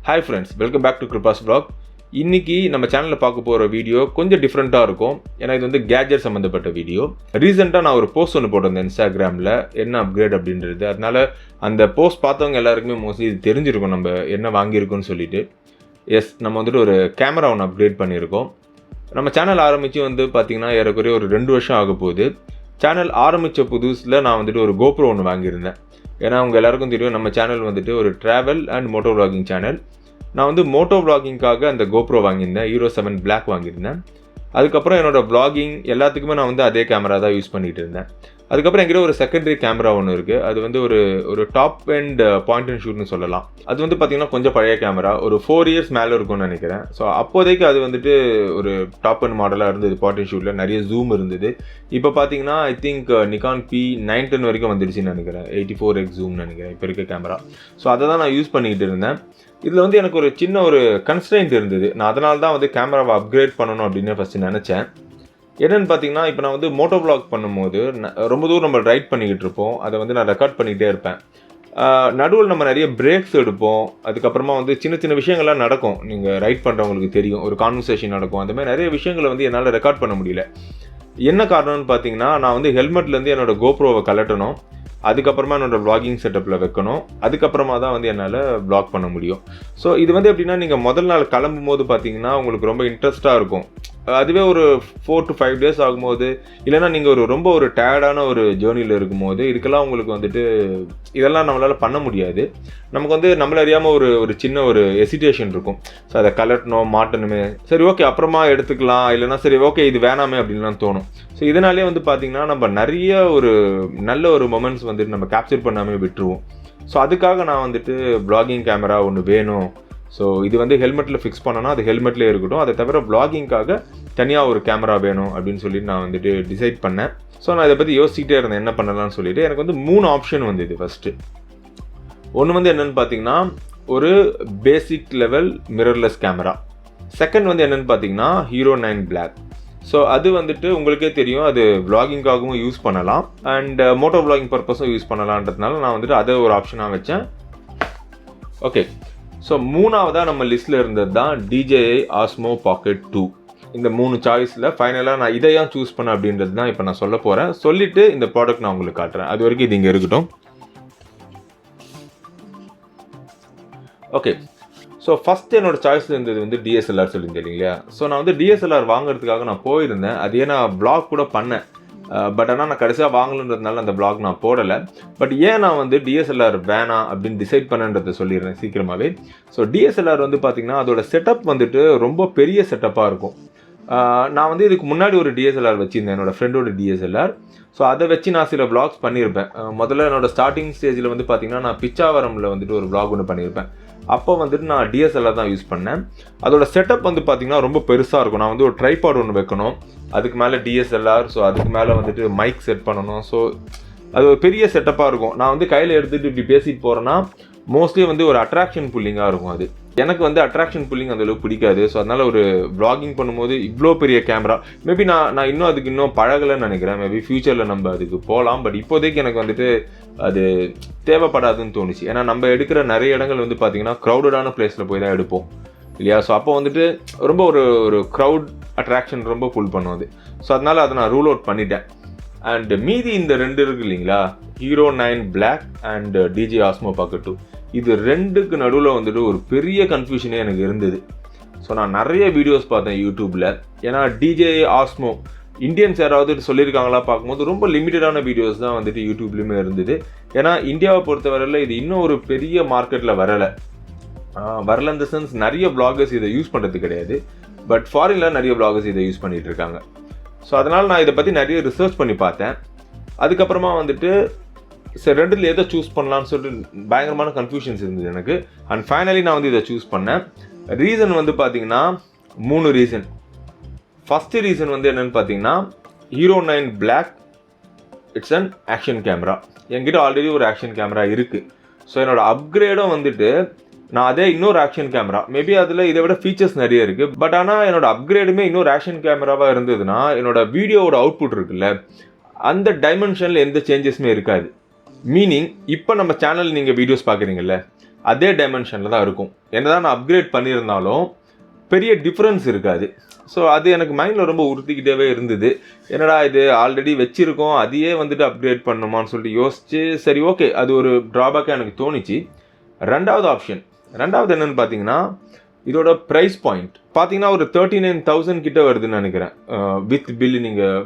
Hi friends, welcome back to Krupas vlog. இன்னைக்கு நம்ம சேனல்ல பார்க்க போற வீடியோ கொஞ்சம் டிஃபரெண்டா இருக்கும். ஏன்னா இது வந்து கேட்ஜெட் சம்பந்தப்பட்ட வீடியோ. ரீசன்ட்டா நான் ஒரு போஸ்ட் ஒன்னு போட்டிருந்தேன் Instagramல என்ன அப்கிரேட் அப்படின்றது. அதனால அந்த போஸ்ட் பார்த்தவங்க எல்லாருக்குமே மோஸ்ட்லி இது தெரிஞ்சிருக்கும் நம்ம என்ன வாங்கியிருக்கோம்னு சொல்லிட்டு. எஸ் நம்ம வந்துட்டு ஒரு கேமரா ஒன்று அப்கிரேட் பண்ணியிருக்கோம். நம்ம சேனல் ஆரம்பித்து வந்து பார்த்திங்கன்னா ஏறக்குறைய ஒரு 2 வருஷம் ஆக போகுது. சேனல் ஆரம்பித்த புதுசில் நான் வந்துட்டு ஒரு கோப்ரோ ஒன்று வாங்கியிருந்தேன். ஏன்னா அவங்க எல்லாருக்கும் தெரியும் நம்ம சேனல் வந்துட்டு ஒரு travel and moto vlogging channel. நான் வந்து மோட்டோ விளாகிங்காக அந்த கோப்ரோ வாங்கியிருந்தேன், Hero 7 Black வாங்கியிருந்தேன். அதுக்கப்புறம் என்னோடய விளாகிங் எல்லாத்துக்குமே நான் வந்து அதே கேமரா தான் யூஸ் பண்ணிகிட்டு இருந்தேன். அதுக்கப்புறம் என்கிட்ட ஒரு செகண்டரி கேமரா ஒன்று இருக்குது. அது வந்து ஒரு டாப் அண்ட் பாயிண்ட் அண்ட் ஷூட்னு சொல்லலாம். அது வந்து பார்த்திங்கன்னா கொஞ்சம் பழைய கேமரா, ஒரு 4 இயர்ஸ் மேலே இருக்கும்னு நினைக்கிறேன். ஸோ அப்போதைக்கு அது வந்துட்டு ஒரு டாப் அண்ட் மாடலாக இருந்தது. பாயிண்ட் அண்ட் ஷூட்டில் நிறைய ஜூம் இருந்தது. இப்போ பார்த்தீங்கன்னா ஐ திங்க் நிக்கான் P910 வரைக்கும் வந்துடுச்சுன்னு நினைக்கிறேன். 84x ஜூம்னு நினைக்கிறேன் இப்போ இருக்க கேமரா. ஸோ அதை தான் நான் யூஸ் பண்ணிக்கிட்டு இருந்தேன். இதில் வந்து எனக்கு ஒரு சின்ன ஒரு கன்ஸ்ட்ரெயின்ட் இருந்தது. நான் அதனால தான் வந்து கேமராவை அப்கிரேட் பண்ணணும் அப்படின்னு ஃபஸ்ட்டு நினச்சேன். என்னென்னு பார்த்தீங்கன்னா இப்போ நான் வந்து மோட்டோ விளாக் பண்ணும்போது ரொம்ப தூரம் நம்ம ரைட் பண்ணிக்கிட்டு இருப்போம். அதை வந்து நான் ரெக்கார்ட் பண்ணிக்கிட்டே இருப்பேன். நடுவில் நம்ம நிறைய பிரேக்ஸ் எடுப்போம். அதுக்கப்புறமா வந்து சின்ன சின்ன விஷயங்கள்லாம் நடக்கும். நீங்கள் ரைட் பண்ணுறவங்களுக்கு தெரியும், ஒரு கான்வர்சேஷன் நடக்கும். அந்த மாதிரி நிறைய விஷயங்களை வந்து என்னால் ரெக்கார்ட் பண்ண முடியல. என்ன காரணம்னு பார்த்தீங்கன்னா நான் வந்து ஹெல்மெட்லேருந்து என்னோடய கோப்ரோவை கலட்டணும். அதுக்கப்புறமா என்னோடய விளாகிங் செட்டப்பில் வைக்கணும். அதுக்கப்புறமா தான் வந்து என்னால் விளாக் பண்ண முடியும். ஸோ இது வந்து எப்படின்னா நீங்கள் முதல் நாள் கிளம்பும் போது பார்த்தீங்கன்னா உங்களுக்கு ரொம்ப இன்ட்ரெஸ்ட்டாக இருக்கும். அதுவே ஒரு 4 to 5 days ஆகும்போது, இல்லைனா நீங்கள் ரொம்ப ஒரு டயர்டான ஒரு ஜேர்னியில் இருக்கும்போது இதுக்கெல்லாம் உங்களுக்கு வந்துட்டு இதெல்லாம் நம்மளால் பண்ண முடியாது. நமக்கு வந்து நம்மள அறியாமல் ஒரு சின்ன ஒரு எசிடேஷன் இருக்கும். ஸோ அதை கலட்டணும், மாட்டணுமே, சரி ஓகே அப்புறமா எடுத்துக்கலாம், இல்லைனா சரி ஓகே இது வேணாமே அப்படின்லாம் தோணும். ஸோ இதனாலே வந்து பார்த்திங்கன்னா நம்ம நிறைய ஒரு நல்ல ஒரு மொமெண்ட்ஸ் வந்துட்டு நம்ம கேப்சர் பண்ணாமல் விட்டுருவோம். ஸோ அதுக்காக நான் வந்துட்டு விளாகிங் கேமரா ஒன்று வேணும். ஸோ இது வந்து ஹெல்மெட்டில் ஃபிக்ஸ் பண்ணனா அது ஹெல்மெட்லேயே இருக்கட்டும். அதை தவிர விளாகிங்காக தனியாக ஒரு கேமரா வேணும் அப்படின்னு சொல்லிட்டு நான் வந்துட்டு டிசைட் பண்ணேன். ஸோ நான் இதை பற்றி யோசிச்சுட்டே இருந்தேன் என்ன பண்ணலாம்னு சொல்லிட்டு. எனக்கு வந்து 3 ஆப்ஷன் வந்தது. ஃபஸ்ட்டு ஒன்று வந்து என்னென்னு பார்த்தீங்கன்னா ஒரு basic level mirrorless camera. Second வந்து என்னென்னு பார்த்தீங்கன்னா Hero 9 Black. ஸோ அது வந்துட்டு உங்களுக்கே தெரியும், அது விளாகிங்காகவும் யூஸ் பண்ணலாம் அண்ட் மோட்டோ விளாகிங் பர்பஸும் யூஸ் பண்ணலான்றதுனால நான் வந்துட்டு அதை ஒரு ஆப்ஷனாக வச்சேன். ஓகே, ஸோ மூணாவதாக நம்ம லிஸ்ட்டில் இருந்தது தான் DJI OSMO Pocket 2. இந்த 3 சாய்ஸில் ஃபைனலாக நான் இதை ஏன் சூஸ் பண்ணேன் அப்படின்றது தான் இப்போ நான் சொல்ல போகிறேன். சொல்லிவிட்டு இந்த ப்ராடக்ட் நான் உங்களுக்கு காட்டுறேன். அது வரைக்கும் இது இங்கே இருக்கட்டும். ஓகே, ஸோ ஃபஸ்ட்டு என்னோடய சாய்ஸில் இருந்தது வந்து DSLR சொல்லியிருந்தேன் இல்லைங்களா. ஸோ நான் வந்து DSLR வாங்குறதுக்காக நான் போயிருந்தேன். அதையே நான் வ்ளாக் கூட பண்ணேன். பட் ஆனால் நான் கடைசியாக வாங்கலன்றதுனால அந்த வ்ளாக் நான் போடலை. பட் ஏன் நான் வந்து DSLR வேணாம் அப்படின்னு டிசைட் பண்ணன்றதை சொல்லிடுறேன் சீக்கிரமாகவே. ஸோ DSLR வந்து பார்த்திங்கன்னா அதோட செட்டப் வந்துட்டு ரொம்ப பெரிய செட்டப்பாக இருக்கும். நான் வந்து இதுக்கு முன்னாடி ஒரு DSLR வச்சுருந்தேன், என்னோடய ஃப்ரெண்டோட DSLR. ஸோ அதை வச்சு நான் சில வ்ளாக்ஸ் பண்ணியிருப்பேன். முதல்ல என்னோடய ஸ்டார்டிங் ஸ்டேஜில் வந்து பார்த்திங்கன்னா நான் பிச்சாவரமில் வந்துட்டு ஒரு வ்ளாக் ஒன்று பண்ணியிருப்பேன். அப்போ வந்துட்டு நான் DSLR தான் யூஸ் பண்ணேன். அதோட செட்டப் வந்து பார்த்திங்கன்னா ரொம்ப பெருசாக இருக்கும். நான் வந்து ஒரு ட்ரைபாட் ஒன்று வைக்கணும், அதுக்கு மேலே DSLR, ஸோ அதுக்கு மேலே வந்துட்டு மைக் செட் பண்ணணும். ஸோ அது ஒரு பெரிய செட்டப்பாக இருக்கும். நான் வந்து கையில் எடுத்துகிட்டு இப்படி பேசிட்டு போகிறேன்னா மோஸ்ட்லி வந்து ஒரு அட்ராக்ஷன் புல்லிங்காக இருக்கும். அது எனக்கு வந்து அட்ராக்ஷன் புல்லிங் அந்தளவுக்கு பிடிக்காது. ஸோ அதனால் ஒரு விளாகிங் பண்ணும்போது இவ்வளோ பெரிய கேமரா மேபி நான் இன்னும் அதுக்கு இன்னும் பழகலைன்னு நினைக்கிறேன். மேபி ஃப்யூச்சரில் நம்ம அதுக்கு போகலாம். பட் இப்போதைக்கு எனக்கு வந்துட்டு அது தேவைப்படாதுன்னு தோணுச்சு. ஏன்னா நம்ம எடுக்கிற நிறைய இடங்கள் வந்து பார்த்திங்கன்னா க்ரௌடடான பிளேஸில் போய் தான் எடுப்போம் இல்லையா. ஸோ அப்போ வந்துட்டு ரொம்ப ஒரு க்ரௌட் அட்ராக்ஷன் ரொம்ப புல் பண்ணும் அது. ஸோ அதனால் அதை நான் ரூல் அவுட் பண்ணிட்டேன். அண்ட் மீதி இந்த 2 இருக்குது இல்லைங்களா, Hero 9 Black and DJI OSMO Pocket 2. இது 2க்கு நடுவில் வந்துட்டு ஒரு பெரிய கன்ஃபியூஷனே எனக்கு இருந்தது. ஸோ நான் நிறைய வீடியோஸ் பார்த்தேன் யூடியூப்பில். ஏன்னா DJI OSMO இந்தியன்ஸ் யாராவது சொல்லியிருக்காங்களா பார்க்கும்போது ரொம்ப லிமிட்டடான வீடியோஸ் தான் வந்துட்டு யூடியூப்லேயுமே இருந்தது. ஏன்னா இந்தியாவை பொறுத்தவரையில் இது இன்னும் ஒரு பெரிய மார்க்கெட்டில் வரலை இந்த சென்ஸ் நிறைய வ்ளாகர்ஸ் இதை யூஸ் பண்ணுறது கிடையாது. பட் ஃபாரினில் நிறைய வ்ளாகர்ஸ் இதை யூஸ் பண்ணிகிட்டு இருக்காங்க. ஸோ அதனால் நான் இதை பற்றி நிறைய ரிசர்ச் பண்ணி பார்த்தேன். அதுக்கப்புறமா வந்துட்டு சரி 2ல் எதை சூஸ் பண்ணலான்னு சொல்லிட்டு பயங்கரமான கன்ஃபியூஷன்ஸ் இருந்தது எனக்கு. அண்ட் ஃபைனலி நான் வந்து இதை சூஸ் பண்ணேன். ரீசன் வந்து பார்த்திங்கன்னா 3 ரீசன். ஃபஸ்ட்டு ரீசன் வந்து என்னென்னு பார்த்தீங்கன்னா Hero 9 Black it's an action camera. என்கிட்ட ஆல்ரெடி ஒரு ஆக்ஷன் கேமரா இருக்குது. ஸோ என்னோடய அப்கிரேடும் வந்துட்டு நான் அதே இன்னொரு ஆக்ஷன் கேமரா, மேபி அதில் இதை விட ஃபீச்சர்ஸ் நிறைய இருக்குது. பட் ஆனால் என்னோடய அப்கிரேடுமே இன்னொரு ஆக்ஷன் கேமராவாக இருந்ததுன்னா என்னோடய வீடியோவோட அவுட்புட் இருக்குல்ல, அந்த டைமென்ஷனில் எந்த சேஞ்சஸுமே இருக்காது. மீனிங் இப்போ நம்ம சேனல் நீங்கள் வீடியோஸ் பார்க்குறீங்கல்ல, அதே டைமென்ஷனில் தான் இருக்கும். என்னதான் நான் அப்கிரேட் பண்ணியிருந்தாலும் பெரிய டிஃப்ரென்ஸ் இருக்காது. ஸோ அது எனக்கு மைண்டில் ரொம்ப உறுத்திக்கிட்டே இருந்தது. என்னடா இது ஆல்ரெடி வச்சுருக்கோம், அதையே வந்துட்டு அப்கிரேட் பண்ணுமான்னு சொல்லிட்டு யோசிச்சு, சரி ஓகே அது ஒரு ட்ராபேக்காக எனக்கு தோணிச்சு. ரெண்டாவது என்னென்னு பார்த்தீங்கன்னா, இதோட ப்ரைஸ் பாயிண்ட் பார்த்தீங்கன்னா ஒரு 39,000 கிட்ட வருதுன்னு நினைக்கிறேன். வித் பில் நீங்கள்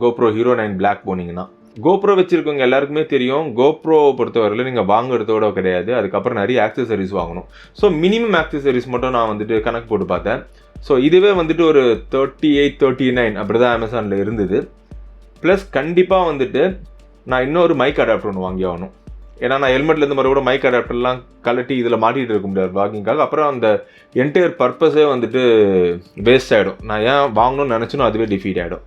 GoPro Hero 9 Black போனீங்கன்னா. GoPro வச்சுருக்கவங்க எல்லாருக்குமே தெரியும், GoPro பொறுத்தவரையில் நீங்கள் வாங்குறதோட கிடையாது, அதுக்கப்புறம் நிறைய ஆக்சசரிஸ் வாங்கணும். ஸோ மினிமம் ஆக்சசரிஸ் மட்டும் நான் வந்துட்டு கணக்கு போட்டு பார்த்தேன். ஸோ இதுவே வந்துட்டு ஒரு 38, 39 அப்படி தான் அமேசானில் இருந்தது. ப்ளஸ் கண்டிப்பாக வந்துட்டு நான் இன்னொரு மைக் அடாப்டர் ஒன்று வாங்கி ஆகணும். ஏன்னா நான் ஹெல்மெட்லேருந்து மாதிரி கூட மைக் அடாப்டர்லாம் கலட்டி இதில் மாட்டிகிட்டு இருக்க முடியாது வாக்கிங்காக. அப்புறம் அந்த என்டையர் பர்பஸே வந்துட்டு வேஸ்ட் ஆகிடும். நான் ஏன் வாங்கணும்னு நினச்சினோ அதுவே டிஃபீட் ஆகிடும்.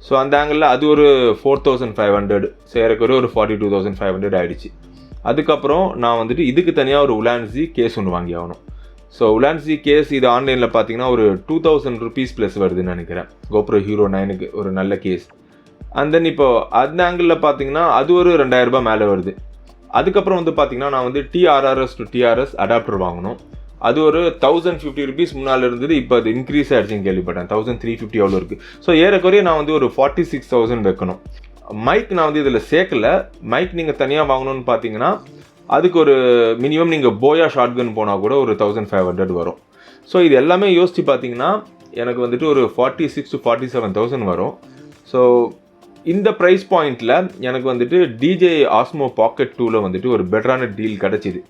ஸோ அந்த ஆங்கிளில் அது ஒரு 4,500 சேரக்குறைய ஒரு 42,500 ஆகிடுச்சு. அதுக்கப்புறம் நான் வந்துட்டு இதுக்கு தனியாக ஒரு உலான்சி கேஸ் ஒன்று வாங்கி ஆகணும். ஸோ உலான்சி கேஸ் இது ஆன்லைனில் பார்த்தீங்கன்னா ஒரு 2,000 rupees ப்ளஸ் வருதுன்னு நினைக்கிறேன். GoPro Hero 9க்கு ஒரு நல்ல கேஸ். அண்ட் தென் இப்போ அந்த ஆங்கிளில் பார்த்தீங்கன்னா அது ஒரு 2,000 ரூபாய் மேலே வருது. அதுக்கப்புறம் வந்து பார்த்தீங்கன்னா நான் வந்து TRRS to TRS அடாப்டர் வாங்கணும். அது ஒரு 1,050 rupees முன்னால் இருந்தது, இப்போ அது இன்க்ரீஸ் ஆகிடுச்சின்னு கேள்விப்பட்டேன். 1,350 எவ்வளோ இருக்குது. ஸோ ஏறக்குறைய நான் வந்து ஒரு 46,000 வைக்கணும். மைக் நான் வந்து இதில் சேர்க்கல. மைக் நீங்கள் தனியாக வாங்கணும்னு பார்த்தீங்கன்னா அதுக்கு ஒரு மினிமம் நீங்கள் போயா ஷாட்கன் போனால் கூட ஒரு 1,500 வரும். ஸோ இது எல்லாமே யோசித்து பார்த்தீங்கன்னா எனக்கு வந்துட்டு ஒரு 46,000 to 47,000 வரும். ஸோ இந்த ப்ரைஸ் பாயிண்டில் எனக்கு வந்துட்டு DJI OSMO Pocket 2ல் வந்துட்டு ஒரு பெட்டரான டீல் கிடச்சிது.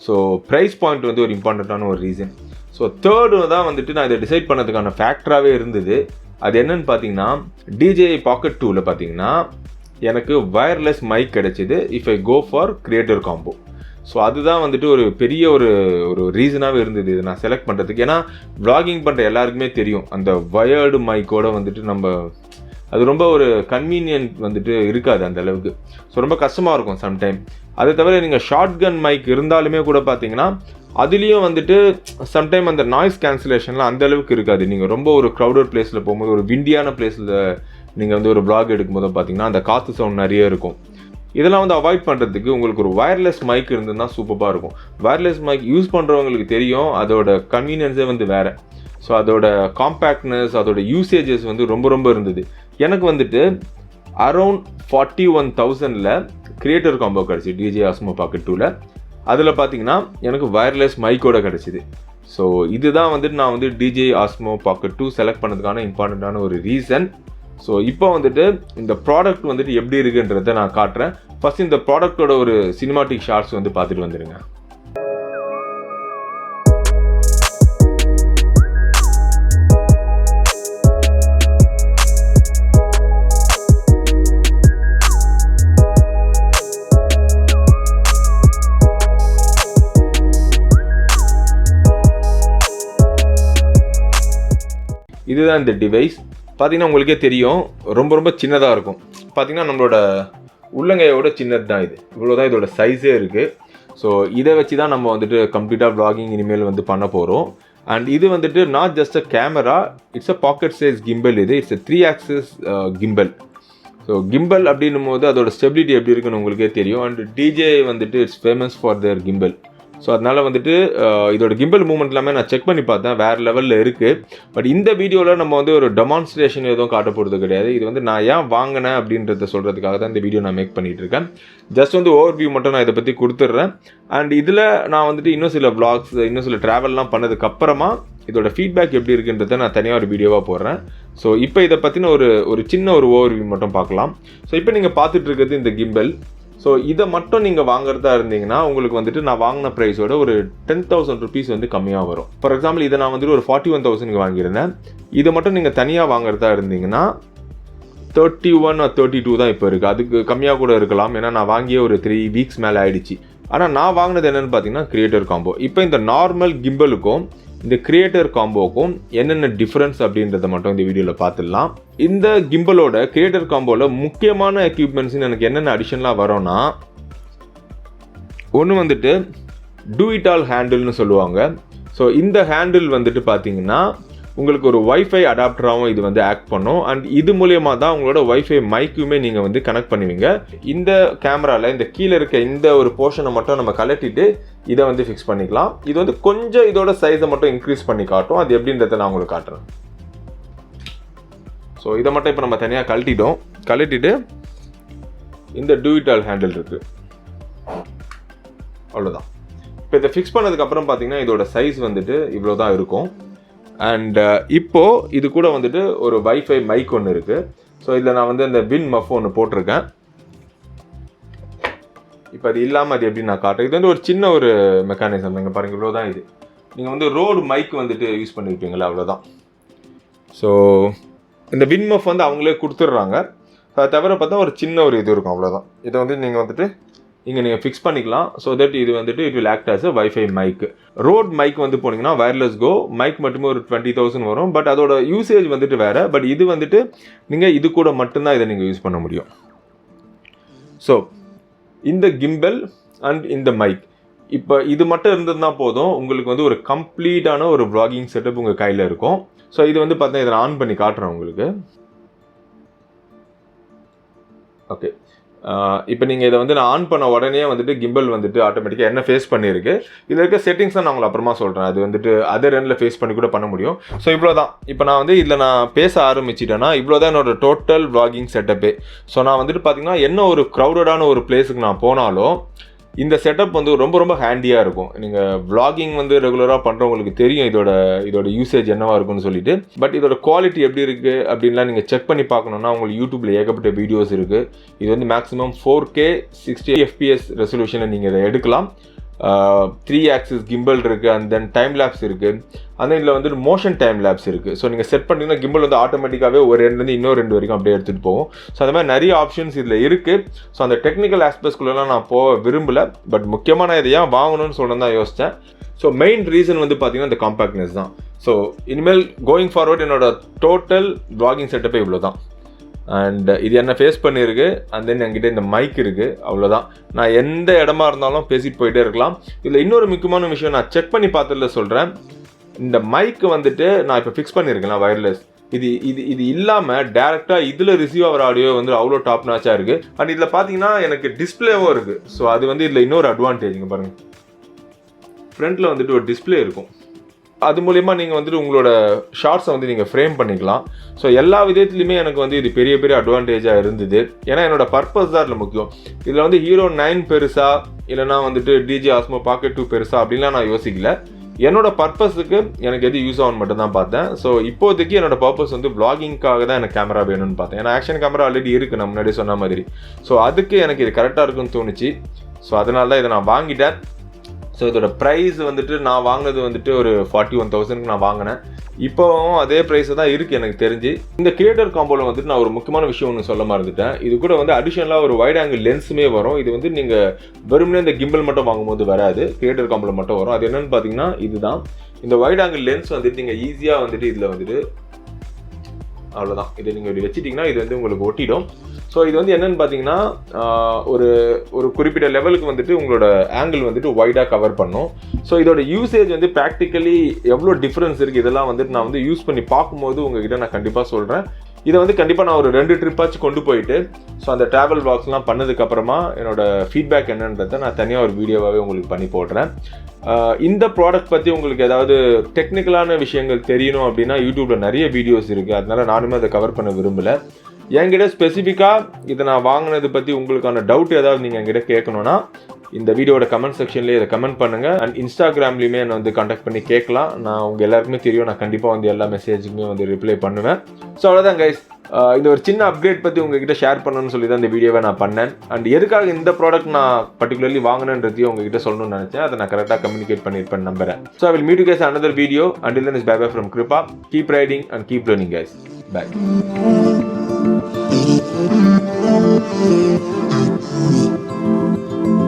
ஸோ ப்ரைஸ் பாயிண்ட் வந்து ஒரு இம்பார்ட்டண்ட்டான ஒரு ரீசன். ஸோ தேர்டு தான் வந்துட்டு நான் இதை டிசைட் பண்ணதுக்கான ஃபேக்டராகவே இருந்தது. அது என்னன்னு பார்த்தீங்கன்னா DJI Pocket 2ல் பார்த்தீங்கன்னா எனக்கு வயர்லெஸ் மைக் கிடச்சிது if I go for creator combo. So அதுதான் வந்துட்டு ஒரு பெரிய ஒரு ரீசனாகவே இருந்தது இதை நான் செலக்ட் பண்ணுறதுக்கு. ஏன்னா வ்ளாகிங் பண்ணுற எல்லாருக்குமே தெரியும் அந்த வயர்டு மைக்கோட வந்துட்டு நம்ம அது ரொம்ப ஒரு கன்வீனியன்ட் வந்துட்டு இருக்காது அந்த அளவுக்கு. ஸோ ரொம்ப கஷ்டமாக இருக்கும் சம்டைம். அதை தவிர நீங்கள் ஷார்ட் கன் மைக் இருந்தாலுமே கூட பார்த்தீங்கன்னா அதுலேயும் வந்துட்டு சம்டைம் அந்த நாய்ஸ் கேன்சலேஷன்லாம் அந்த அளவுக்கு இருக்காது. நீங்கள் ரொம்ப ஒரு க்ரௌடட் பிளேஸில் போகும்போது, ஒரு விண்டியான பிளேஸில் நீங்கள் வந்து ஒரு vlog எடுக்கும்போது பார்த்தீங்கன்னா அந்த காற்று சவுண்ட் நிறைய இருக்கும். இதெல்லாம் வந்து அவாய்ட் பண்ணுறதுக்கு உங்களுக்கு ஒரு வயர்லெஸ் மைக் இருந்ததுன்னா சூப்பராக இருக்கும். வயர்லெஸ் மைக் யூஸ் பண்ணுறவங்களுக்கு தெரியும் அதோட கன்வீனியன்ஸே வந்து வேறு. ஸோ அதோட காம்பேக்ட்னஸ், அதோட யூசேஜஸ் வந்து ரொம்ப இருந்தது. எனக்கு வந்துட்டு அரௌண்ட் 41,000ல் கிரியேட்டர் காம்போ கிடச்சி DJI OSMO Pocket 2ல். அதில் பார்த்தீங்கன்னா எனக்கு வயர்லெஸ் மைக்கோட கிடச்சிது. ஸோ இதுதான் வந்துட்டு நான் வந்து DJI OSMO Pocket 2 செலக்ட் பண்ணதுக்கான இம்பார்ட்டண்ட்டான ஒரு ரீசன். ஸோ இப்போ வந்துட்டு இந்த ப்ராடக்ட் வந்துட்டு எப்படி இருக்குன்றதை நான் காட்டுறேன். ஃபஸ்ட் இந்த ப்ராடக்டோட ஒரு சினிமாட்டிக் ஷார்ட்ஸ் வந்து பார்த்துட்டு வந்துடுங்க. இதுதான் இந்த டிவைஸ். பார்த்தீங்கன்னா உங்களுக்கே தெரியும் ரொம்ப சின்னதாக இருக்கும். பார்த்தீங்கன்னா நம்மளோட உள்ளங்கையோட சின்னது தான் இது. இவ்வளோ தான் இதோட சைஸே இருக்குது. ஸோ இதை வச்சு தான் நம்ம வந்துட்டு கம்ப்ளீட்டாக vlogging இனிமேல் வந்து பண்ண போகிறோம். அண்ட் இது வந்துட்டு not just a camera, it's a pocket size gimbal. It's a 3-axis gimbal. So gimbal அப்படின்னும் போது அதோட ஸ்டெபிலிட்டி எப்படி இருக்குன்னு உங்களுக்கே தெரியும். அண்ட் DJI வந்துட்டு it's famous for their gimbal. So அதனால் வந்துட்டு இதோட கிம்பல் மூவ்மெண்ட் எல்லாமே நான் செக் பண்ணி பார்த்தேன், வேறு லெவலில் இருக்குது. பட் இந்த வீடியோவில் நம்ம வந்து ஒரு டெமான்ஸ்ட்ரேஷன் எதுவும் காட்ட போகிறது கிடையாது. இது வந்து நான் ஏன் வாங்கினேன் அப்படின்றத சொல்கிறதுக்காக தான் இந்த வீடியோ நான் மேக் பண்ணிகிட்டு இருக்கேன். ஜஸ்ட் வந்து ஓவர்வியூ மட்டும் நான் இதை பற்றி கொடுத்துட்றேன். அண்ட் இதில் நான் வந்துட்டு இன்னும் சில vlogs, இன்னும் சில ட்ராவல்லாம் பண்ணதுக்கப்புறமா இதோட ஃபீட்பேக் எப்படி இருக்குன்றதை நான் தனியாக ஒரு வீடியோவாக போடுறேன். ஸோ இப்போ இதை பற்றின ஒரு சின்ன ஒரு ஓவர்வியூ மட்டும் பார்க்கலாம். ஸோ இப்போ நீங்கள் பார்த்துட்டு இருக்கிறது இந்த கிம்பல். ஸோ இதை மட்டும் நீங்கள் வாங்குறதா இருந்தீங்கன்னா உங்களுக்கு வந்துட்டு நான் வாங்கின ப்ரைஸோட ஒரு 10,000 rupees வந்து கம்மியாக வரும். ஃபார் எக்ஸாம்பிள் இதை நான் வந்துட்டு ஒரு 41,000க்கு வாங்கியிருந்தேன். இதை மட்டும் நீங்கள் தனியாக வாங்குறதா இருந்தீங்கன்னா 31 or 32 தான் இப்போ இருக்குது. அதுக்கு கம்மியாக கூட இருக்கலாம், ஏன்னா நான் வாங்கிய ஒரு 3 weeks மேலே ஆயிடுச்சு. ஆனால் நான் வாங்கினது என்னென்னு பார்த்தீங்கன்னா கிரியேட்டர் காம்போ. இப்போ இந்த நார்மல் கிம்பலுக்கும் இந்த கிரியேட்டர் காம்போக்கும் என்னென்ன டிஃப்ரென்ஸ் அப்படின்றத மட்டும் இந்த வீடியோவில் பார்த்துடலாம். இந்த கிம்பலோட கிரியேட்டர் காம்போவில் முக்கியமான எக்யூப்மெண்ட்ஸ்னு எனக்கு என்னென்ன அடிஷனலாக வரோன்னா, ஒன்று வந்துட்டு டூ இட் ஆல் ஹேண்டில்னு சொல்லுவாங்க. ஸோ இந்த ஹேண்டில் வந்துட்டு பார்த்தீங்கன்னா உங்களுக்கு ஒரு வைஃபை அடாப்டராகவும் இது வந்து ஆக்ட் பண்ணும். அண்ட் இது மூலியமாக தான் உங்களோட வைஃபை மைக்குமே நீங்கள் வந்து கனெக்ட் பண்ணுவீங்க. இந்த கேமராவில் இந்த கீழே இருக்க இந்த ஒரு போர்ஷனை மட்டும் நம்ம கலட்டிட்டு இதை வந்து ஃபிக்ஸ் பண்ணிக்கலாம். இது வந்து கொஞ்சம் இதோட சைஸை மட்டும் இன்க்ரீஸ் பண்ணி காட்டும். அது எப்படின்றத நான் உங்களுக்கு காட்டுறேன். ஸோ இதை மட்டும் இப்போ நம்ம தனியாக கழட்டிட்டு இந்த டூ இட் ஆல் ஹேண்டில் இருக்குது, அவ்வளோதான். இப்போ இதை ஃபிக்ஸ் பண்ணதுக்கப்புறம் பார்த்தீங்கன்னா இதோட சைஸ் வந்துட்டு இவ்வளோ தான் இருக்கும். அண்ட் இப்போது இது கூட வந்துட்டு ஒரு வைஃபை மைக் ஒன்று இருக்குது. ஸோ இதில் நான் வந்து இந்த வின் மஃப் ஒன்று போட்டிருக்கேன். இப்போ அது இல்லாமல் அது எப்படி நான் காட்டுறேன். இது வந்து ஒரு சின்ன ஒரு மெக்கானிசம். நீங்கள் பாருங்கள், இவ்வளோ தான் இது. நீங்கள் வந்து ரோடு மைக் வந்துட்டு யூஸ் பண்ணியிருப்பீங்களா, அவ்வளோதான். ஸோ இந்த வின் மஃப் வந்து அவங்களே கொடுத்துட்றாங்க. அதை தவிர பார்த்தா ஒரு சின்ன ஒரு இது இருக்கும், அவ்வளோதான். இதை வந்து நீங்கள் வந்துட்டு இங்கே நீங்கள் ஃபிக்ஸ் பண்ணிக்கலாம். ஸோ தட் இது வந்துட்டு it will act as a wifi mic. Rode mic வந்து போனீங்கன்னா வயர்லெஸ் கோ மைக் மட்டுமே ஒரு 20,000 வரும். பட் அதோட யூசேஜ் வந்துட்டு வேறு. பட் இது வந்துட்டு நீங்கள் இது கூட மட்டும்தான் இதை நீங்கள் யூஸ் பண்ண முடியும். ஸோ இந்த கிம்பல் அண்ட் இந்த மைக், இப்போ இது மட்டும் இருந்ததுன்னா போதும், உங்களுக்கு வந்து ஒரு கம்ப்ளீட்டான ஒரு vlogging செட்டப் உங்கள் கையில் இருக்கும். ஸோ இது வந்து பார்த்தீங்கன்னா இதை நான் ஆன் பண்ணி காட்டுறேன் உங்களுக்கு. ஓகே, இப்போ நீங்கள் இதை வந்து நான் ஆன் பண்ண உடனே வந்துட்டு கிம்பல் வந்துட்டு ஆட்டோமேட்டிக்காக என்ன ஃபேஸ் பண்ணியிருக்கு. இதில் இருக்க செட்டிங்ஸ் தான் நான் உங்களுக்கு அப்புறமா சொல்கிறேன். அது வந்துட்டு அதர் எண்டில் ஃபேஸ் பண்ணி கூட பண்ண முடியும். ஸோ இவ்வளோ தான். இப்போ நான் வந்து இதில் நான் பேச ஆரம்பிச்சிட்டேன்னா இவ்வளோ தான் என்னோட டோட்டல் vlogging செட்டப்பே. ஸோ நான் வந்துட்டு பார்த்தீங்கன்னா என்ன ஒரு க்ரௌடடான ஒரு பிளேஸுக்கு நான் போனாலும் இந்த செட்டப் வந்து ரொம்ப ரொம்ப ஹேண்டியாக இருக்கும். நீங்கள் vlogging வந்து ரெகுலராக பண்ணுறவங்களுக்கு தெரியும் இதோட யூசேஜ் என்னவாக இருக்கும்னு சொல்லிட்டு. பட் இதோட குவாலிட்டி எப்படி இருக்குது அப்படின்லாம் நீங்கள் செக் பண்ணி பார்க்கணுன்னா உங்களுக்கு யூடியூப்பில் ஏகப்பட்ட வீடியோஸ் இருக்குது. இது வந்து மேக்ஸிமம் 4K 60 FPS ரெசல்யூஷனில் நீங்கள் இதை எடுக்கலாம். 3 axis கிம்பல் இருக்குது. அண்ட் தென் டைம் லேப்ஸ் இருக்குது. அந்த இதில் வந்துட்டு மோஷன் டைம் லேப்ஸ் இருக்குது. ஸோ நீங்கள் செட் பண்ணிங்கன்னா கிம்பல் வந்து ஆட்டோமேட்டிக்காகவே ஒரு எண்ட்லேருந்து இன்னொரு 2 வரைக்கும் அப்படியே எடுத்துகிட்டு போகும். ஸோ அந்த மாதிரி நிறைய ஆப்ஷன்ஸ் இதில் இருக்குது. ஸோ அந்த டெக்னிக்கல் ஆஸ்பெக்ட்ஸ்குள்ளெல்லாம் நான் போக விரும்பலை. பட் முக்கியமாக நான் இதை ஏன் வாங்கணும்னு சொல்லணும் தான் யோசித்தேன். ஸோ மெயின் ரீசன் வந்து பார்த்தீங்கன்னா இந்த காம்பேக்ட்னஸ் தான். ஸோ இனிமேல் கோயிங் ஃபார்வர்ட் என்னோட டோட்டல் vlogging செட்டப்பே இவ்வளோ தான். அண்ட் இது என்ன ஃபேஸ் பண்ணியிருக்கு. அண்ட் தென் என்கிட்ட இந்த மைக் இருக்குது, அவ்வளோதான். நான் எந்த இடமா இருந்தாலும் பேசிட்டு போயிட்டே இருக்கலாம். இதில் இன்னொரு முக்கியமான விஷயம் நான் செக் பண்ணி பார்த்ததில்ல சொல்கிறேன். இந்த மைக்கு வந்துட்டு நான் இப்போ ஃபிக்ஸ் பண்ணியிருக்கேன் வயர்லெஸ். இது இல்லாமல் டேரெக்டாக இதில் ரிசீவ் ஆகிற ஆடியோ வந்து அவ்வளோ டாப் நாச்சாக இருக்குது. அண்ட் இதில் பார்த்தீங்கன்னா எனக்கு டிஸ்பிளேவும் இருக்குது. ஸோ அது வந்து இதில் இன்னொரு அட்வான்டேஜுங்க பாருங்கள். ஃப்ரண்ட்டில் வந்துட்டு ஒரு டிஸ்பிளே இருக்கும். அது மூலிமா நீங்கள் வந்துட்டு உங்களோட ஷார்ட்ஸை வந்து நீங்கள் ஃப்ரேம் பண்ணிக்கலாம். ஸோ எல்லா விதத்துலையுமே எனக்கு வந்து இது பெரிய பெரிய அட்வான்டேஜாக இருந்தது. ஏன்னா என்னோட பர்பஸ் தான் இதில் முக்கியம். இதில் வந்து Hero 9 பெருசா இல்லைனா வந்துட்டு DJI OSMO Pocket 2 பெருசா அப்படின்லாம் நான் யோசிக்கல. என்னோட பர்பஸுக்கு எனக்கு எது யூஸ் ஆகும் மட்டும் தான் பார்த்தேன். ஸோ இப்போதைக்கு என்னோட பர்பஸ் வந்து vloggingக்காக தான் எனக்கு கேமரா வேணும்னு பார்த்தேன். ஏன்னா ஆக்ஷன் கேமரா ஆல்ரெடி இருக்குது நான் முன்னாடி சொன்ன மாதிரி. ஸோ அதுக்கு எனக்கு இது கரெக்டாக இருக்குன்னு தோணுச்சு. ஸோ அதனால தான் இதை நான் வாங்கிட்டேன். ஸோ இதோட ப்ரைஸ் வந்துட்டு நான் வாங்கினது வந்துட்டு ஒரு 41,000க்கு நான் வாங்கினேன். இப்போவும் அதே ப்ரைஸ் தான் இருக்குது எனக்கு தெரிஞ்சு. இந்த கிரியேட்டர் காம்போவில் வந்துட்டு நான் ஒரு முக்கியமான விஷயம் ஒன்று சொல்ல மறந்துட்டேன். இது கூட வந்து அடிஷனலாக ஒரு வைட் ஆங்கிள் லென்ஸுமே வரும். இது வந்து நீங்கள் வெறுமனே இந்த கிம்பல் மட்டும் வாங்கும்போது வராது, கிரியேட்டர் காம்போவில் மட்டும் வரும். அது என்னென்னு பார்த்தீங்கன்னா இதுதான். இந்த வைட் ஆங்கிள் லென்ஸ் வந்துட்டு நீங்கள் ஈஸியாக வந்துட்டு இதில் வந்துட்டு அவ்வளோதான். இதை நீங்கள் இப்படி வச்சுட்டிங்கன்னா இது வந்து உங்களுக்கு ஒட்டிடும். ஸோ இது வந்து என்னென்னு பார்த்தீங்கன்னா ஒரு குறிப்பிட்ட லெவலுக்கு வந்துட்டு உங்களோட ஆங்கிள் வந்துட்டு வைடாக கவர் பண்ணும். ஸோ இதோட யூசேஜ் வந்து ப்ராக்டிக்கலி எவ்வளோ டிஃப்ரென்ஸ் இருக்குது இதெல்லாம் வந்துட்டு நான் வந்து யூஸ் பண்ணி பார்க்கும்போது உங்ககிட்ட நான் கண்டிப்பாக சொல்கிறேன். இதை வந்து கண்டிப்பாக நான் ஒரு 2 ட்ரிப்பாச்சும் கொண்டு போயிட்டு ஸோ அந்த ட்ராவல் vlogsலாம் பண்ணதுக்கப்புறமா என்னோட ஃபீட்பேக் என்னன்றதை நான் தனியாக ஒரு வீடியோவாகவே உங்களுக்கு பண்ணி போடுறேன். இந்த ப்ராடக்ட் பற்றி உங்களுக்கு ஏதாவது டெக்னிக்கலான விஷயங்கள் தெரியணும் அப்படின்னா யூடியூப்பில் நிறைய வீடியோஸ் இருக்குது. அதனால நானுமே அதை கவர் பண்ண விரும்பலை. என்கிட்ட ஸ்பெசிஃபிக்காக இதை நான் வாங்கினது பற்றி உங்களுக்கான டவுட் ஏதாவது நீங்கள் என்கிட்ட கேட்கணுன்னா இந்த வீடியோட கமெண்ட் செக்ஷன்லேயே இதை கமெண்ட் பண்ணுங்கள். அண்ட் இன்ஸ்டாகிராம்லேயுமே என்னை வந்து கான்டாக்ட் பண்ணி கேட்கலாம். நான் உங்கள் எல்லாருக்குமே தெரியும், நான் கண்டிப்பாக வந்து எல்லா மெசேஜுக்குமே வந்து ரிப்ளை பண்ணுவேன். ஸோ அவ்வளோதான் கைஸ். இந்த ஒரு சின்ன அப்டேட் பற்றி உங்ககிட்ட ஷேர் பண்ணணும்னு சொல்லி தான் இந்த வீடியோவை நான் பண்ணேன். அண்ட் எதுக்காக இந்த ப்ராடக்ட் நான் பர்டிகுலர்லி வாங்கினேன்றதையும் உங்ககிட்ட சொல்லணும்னு நினச்சேன். அதை நான் கரெக்டாக கம்யூனிகேட் பண்ணியிருப்பேன் நம்புறேன். So I will meet you guys another video. Until then, it's bye bye from Krupa. Keep riding and keep learning guys. Bye.